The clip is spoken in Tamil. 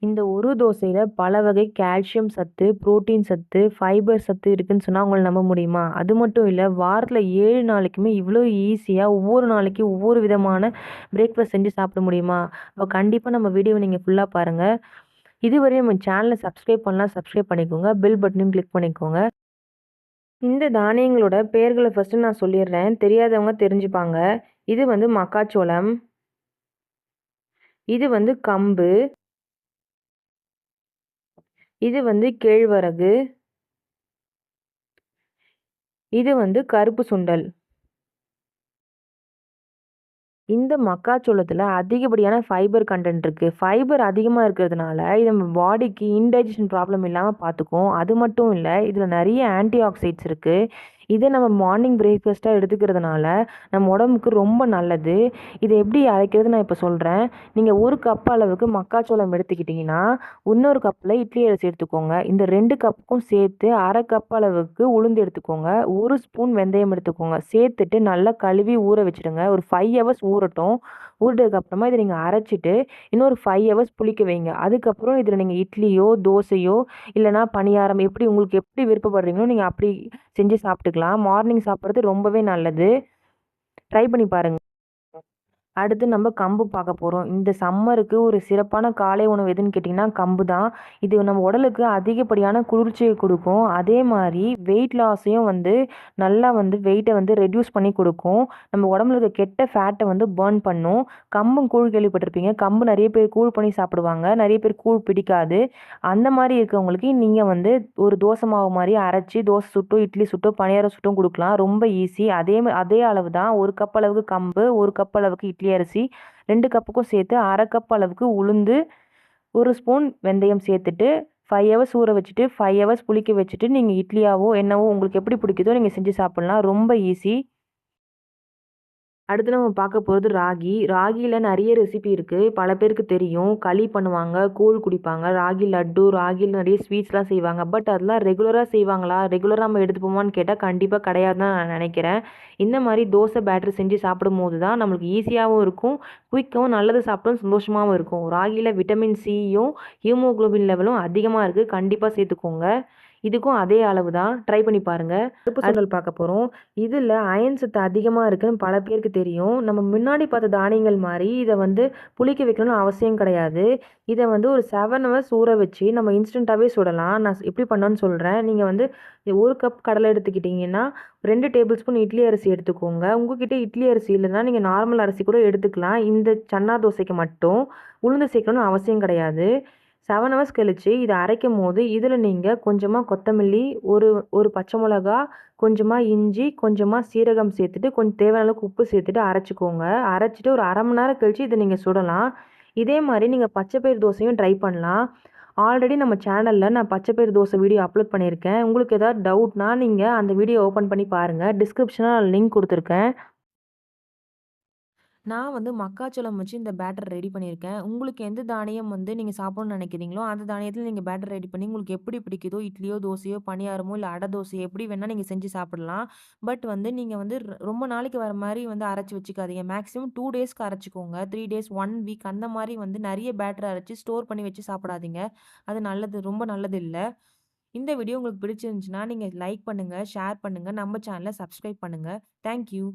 இந்த ஒரு தோசையில பல வகை கால்சியம் சத்து, புரோட்டீன் சத்து, ஃபைபர் சத்து இருக்குன்னு சொன்னா உங்களால நம்ப முடியுமா? அது மட்டும் இல்ல, வாரத்துல 7 நாளைக்குமே இவ்ளோ ஈஸியா ஒவ்வொரு நாளைக்கு ஒவ்வொரு விதமான பிரேக்ஃபாஸ்ட் செஞ்சு சாப்பிட முடியுமா? அப்ப கண்டிப்பா நம்ம வீடியோவ நீங்க ஃபுல்லா பாருங்க. இதுவரையும் நம்ம சேனல சப்ஸ்கிரைப் பண்ணலாம் சப்ஸ்கிரைப் பண்ணிக்கோங்க. பெல் பட்டனையும் கிளிக் பண்ணிக்கோங்க. இந்த தானியங்களோட பெயர்கள ஃபர்ஸ்ட்டு நான் சொல்லிர்றேன். தெரியாதவங்க தெரிஞ்சுப்பாங்க. இது வந்து மக்காச்சோளம், இது வந்து கம்பு, இது வந்து கேழ்வரகு, இது வந்து கருப்பு சுண்டல். இந்த மக்காச்சோளத்துல அதிகப்படியான ஃபைபர் கன்டென்ட் இருக்கு. ஃபைபர் அதிகமா இருக்கிறதுனால, இது நம்ம பாடிக்கு இன்டைஜஷன் ப்ராப்ளம் இல்லாம பார்த்துக்கும். அது மட்டும் இல்ல, இதுல நெறைய ஆன்டி ஆக்ஸைட்ஸ் இருக்கு. இத நம்ம மார்னிங் பிரேக்ஃபாஸ்ட்டா எடுத்துக்கிறதுனால, நம்ம உடம்புக்கு ரொம்ப நல்லது. இத எப்படி அரைக்கிறது நான் இப்ப சொல்றேன். நீங்க 1 கப் அளவுக்கு மக்காச்சோளம் எடுத்துக்கிட்டீங்கன்னா, இன்னொரு கப்ல இட்லி அரிசி எடுத்துக்கோங்க. இந்த 2 கப்புக்கும் சேர்த்து 1/2 கப் அளவுக்கு உளுந்து எடுத்துக்கோங்க. 1 ஸ்பூன் வெந்தயம் எடுத்துக்கோங்க. சேர்த்துட்டு நல்லா கழுவி ஊற வச்சுடுங்க. ஒரு 5 ஹவர்ஸ் ஊறட்டும். ஊறினதுக்கு அப்புறமா இத நீங்க அரைச்சுட்டு, இன்னொரு 5 ஹவர்ஸ் புளிக்க வைங்க. அதுக்கப்புறம் இதில நீங்க இட்லியோ, தோசையோ இல்லன்னா பணியாரம் எப்படி உங்களுக்கு எப்படி விருப்பப்படுறீங்களோ, நீங்க அப்படி செஞ்சு சாப்பிட்டுக்கலாம். மார்னிங் சாப்பிடுறது ரொம்பவே நல்லது. ட்ரை பண்ணி பாருங்க. அடுத்து நம்ம கம்பு பார்க்க போறோம். இந்த சம்மருக்கு ஒரு சிறப்பான காலை உணவு எதுன்னு கேட்டிங்கன்னா, கம்பு தான். இது நம்ம உடலுக்கு அதிகப்படியான குளிர்ச்சிய குடுக்கும். அதே மாரி வெயிட் லாஸையும் வந்து நல்லா வந்து வெயிட்ட வந்து ரெட்யூஸ் பண்ணி குடுக்கும். நம்ம உடம்புல இருக்க கெட்ட ஃபேட்ட வந்து பர்ன் பண்ணும். கம்பும் கூழ் கேள்விப்பட்டிருப்பீங்க. கம்பு நெறைய பேர் கூழ் பண்ணி சாப்பிடுவாங்க. நெறைய பேர் கூழ் பிடிக்காது. அந்த மாரி இருக்கவங்களுக்கு நீங்க வந்து ஒரு தோசை மாவு மாரி அரைச்சு தோசை சுட்டோ, இட்லி சுட்டோ, பணியாரம் சுட்டும் குடுக்கலாம். ரொம்ப ஈஸி. அதே அளவு தான் 1 கப் அளவுக்கு கம்பு, 1 கப் அளவுக்கு இட்லி அரிசி, 2 கப்புக்கும் சேர்த்து 1/2 கப் அளவுக்கு உளுந்து, 1 ஸ்பூன் வெந்தயம் சேர்த்துட்டு 5 ஹவர்ஸ் ஊற வச்சுட்டு, 5 ஹவர்ஸ் புளிக்க வச்சுட்டு, நீங்க இட்லியாவோ, என்னவோ உங்களுக்கு எப்படி பிடிக்குதோ நீங்க செஞ்சு சாப்பிடலாம். ரொம்ப ஈஸி. அடுத்து நம்ம பார்க்க போறது ராகி. ராகில நெறைய ரெசிபி இருக்கு. பல பேருக்கு தெரியும். களி பண்ணுவாங்க, கூழ் குடிப்பாங்க, ராகி லட்டு, ராகில நெறைய ஸ்வீட்ஸ்லாம் செய்வாங்க. பட் அதெல்லாம் ரெகுலரா செய்வாங்களா? ரெகுலரா நம்ம எடுத்துப்போமான்னு கேட்டா, கண்டிப்பா கிடையாதுன்னு தான் நான் நெனைக்கிறேன். இந்த மாரி தோசை பேட்டர் செஞ்சு சாப்பிடும்போது தான் நம்மளுக்கு ஈஸியாவும் இருக்கும், குயிக்காவும் நல்லது சாப்பிட்டோம் சந்தோஷமாவும் இருக்கும். ராகில விட்டமின் சியும், ஹீமோகுளோபின் லெவலும் அதிகமா இருக்கு. கண்டிப்பா சேர்த்துக்கோங்க. இதுக்கும் அதே அளவு தான். ட்ரை பண்ணி பாருங்க. கருப்பு சுண்டல் பார்க்க போறோம். இதுல அயர்ன் சத்து அதிகமா இருக்குன்னு பல பேருக்கு தெரியும். நம்ம முன்னாடி பார்த்த தானியங்கள் மாரி இத வந்து புளிக்க வைக்கணும்னு அவசியம் கிடையாது. இத வந்து ஒரு 7 ஹவர்ஸ் ஊற வச்சு நம்ம இன்ஸ்டன்ட்டாவே சுடலாம். நான் எப்படி பண்ணேன்னு சொல்றேன். நீங்க வந்து 1 கப் கடலை எடுத்துக்கிட்டீங்கன்னா, 2 டேபிள் ஸ்பூன் இட்லி அரிசி எடுத்துக்கோங்க. உங்ககிட்ட இட்லி அரிசி இல்லன்னா, நீங்க நார்மல் அரிசி கூட எடுத்துக்கலாம். இந்த சன்னா தோசைக்கு மட்டும் உளுந்து சேர்க்கணும்னு அவசியம் கிடையாது. 7 ஹவர்ஸ் கழிச்சு இத அரைக்கும்போது, இதில நீங்க கொஞ்சமா கொத்தமல்லி, ஒரு ஒரு பச்சை மிளகா, கொஞ்சமா இஞ்சி, கொஞ்சமா சீரகம் சேர்த்துட்டு, கொஞ்சம் தேவையான அளவுக்கு உப்பு சேர்த்துட்டு அரைச்சுக்கோங்க. அரைச்சுட்டு ஒரு 1/2 மணி நேரம் கழிச்சு இத நீங்க சுடலாம். இதே மாரி நீங்க பச்சை பயிறு தோசையும் ட்ரை பண்ணலாம். ஆல்ரெடி நம்ம சேனல்ல நான் பச்சை பயிறு தோசை வீடியோ அப்லோட் பண்ணியிருக்கேன். உங்களுக்கு ஏதாவது டவுட்னா, நீங்க அந்த வீடியோ ஓப்பன் பண்ணி பாருங்க. டிஸ்கிரிப்ஷன்ல நான் லிங்க் குடுத்துருக்கேன். நான் வந்து மக்காச்சோளம் வச்சு இந்த பேட்டர் ரெடி பண்ணியிருக்கேன். உங்களுக்கு எந்த தானியம் வந்து நீங்க சாப்பிடணும்னு நினைக்கிறீங்களோ, அந்த தானியத்தில நீங்க பேட்டர் ரெடி பண்ணி உங்களுக்கு எப்படி பிடிக்குதோ, இட்லியோ, தோசையோ, பணியாரமோ, இல்ல அடை தோசை எப்படி வேணா நீங்க செஞ்சு சாப்பிடலாம். பட் வந்து நீங்க வந்து ரொம்ப நாளைக்கு வர மாரி வந்து அரைச்சு வச்சுக்காதீங்க. மேக்ஸிமம் 2 டேஸ்க்கு அரைச்சுக்கோங்க. 3 டேஸ், 1 வீக் அந்த மாரி வந்து நெறைய பேட்டர் அரைச்சு ஸ்டோர் பண்ணி வச்சு சாப்பிடாதீங்க. அது நல்லது ரொம்ப நல்லது இல்ல. இந்த வீடியோ உங்களுக்கு பிடிச்சிருந்துச்சுன்னா, நீங்க லைக் பண்ணுங்க, ஷேர் பண்ணுங்க, நம்ம சேனல சப்ஸ்கிரைப் பண்ணுங்க. Thank you.